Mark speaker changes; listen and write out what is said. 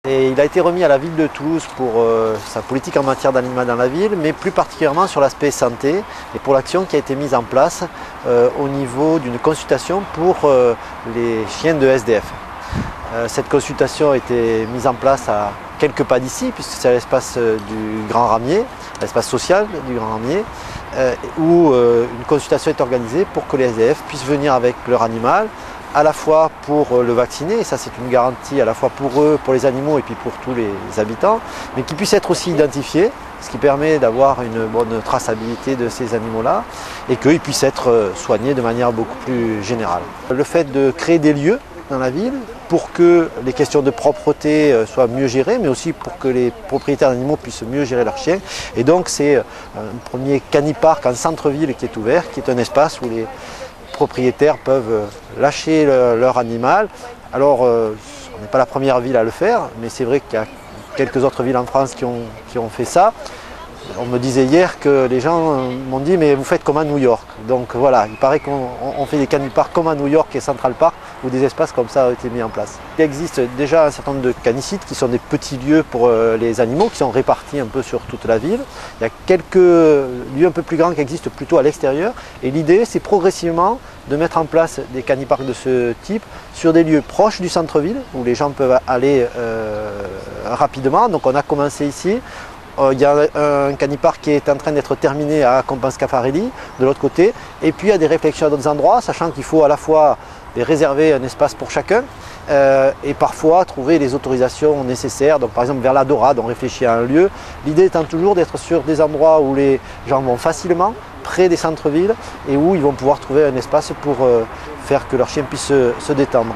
Speaker 1: Et il a été remis à la ville de Toulouse pour sa politique en matière d'animal dans la ville, mais plus particulièrement sur l'aspect santé et pour l'action qui a été mise en place au niveau d'une consultation pour les chiens de SDF. Cette consultation a été mise en place à quelques pas d'ici, puisque c'est à l'espace du Grand Ramier, l'espace social du Grand Ramier, où une consultation est organisée pour que les SDF puissent venir avec leur animal, à la fois pour le vacciner, et ça c'est une garantie à la fois pour eux, pour les animaux et puis pour tous les habitants, mais qui puissent être aussi identifiés, ce qui permet d'avoir une bonne traçabilité de ces animaux-là, et qu'ils puissent être soignés de manière beaucoup plus générale. Le fait de créer des lieux dans la ville pour que les questions de propreté soient mieux gérées, mais aussi pour que les propriétaires d'animaux puissent mieux gérer leurs chiens. Et donc c'est un premier canipark en centre-ville qui est ouvert, qui est un espace où les propriétaires peuvent lâcher leur animal. Alors on n'est pas la première ville à le faire, mais c'est vrai qu'il y a quelques autres villes en France qui ont fait ça. On me disait hier que les gens m'ont dit mais vous faites comme à New York. Donc voilà, il paraît qu'on fait des caniparks comme à New York et Central Park où des espaces comme ça ont été mis en place. Il existe déjà un certain nombre de canicides qui sont des petits lieux pour les animaux qui sont répartis un peu sur toute la ville. Il y a quelques lieux un peu plus grands qui existent plutôt à l'extérieur et l'idée c'est progressivement de mettre en place des caniparks de ce type sur des lieux proches du centre-ville où les gens peuvent aller rapidement. Donc on a commencé ici. Il y a un canipark qui est en train d'être terminé à Compen-Scafarelli, de l'autre côté. Et puis il y a des réflexions à d'autres endroits, sachant qu'il faut à la fois réserver un espace pour chacun et parfois trouver les autorisations nécessaires. Donc par exemple vers la Dorade, on réfléchit à un lieu. L'idée étant toujours d'être sur des endroits où les gens vont facilement, près des centres-villes, et où ils vont pouvoir trouver un espace pour faire que leurs chiens puissent se détendre.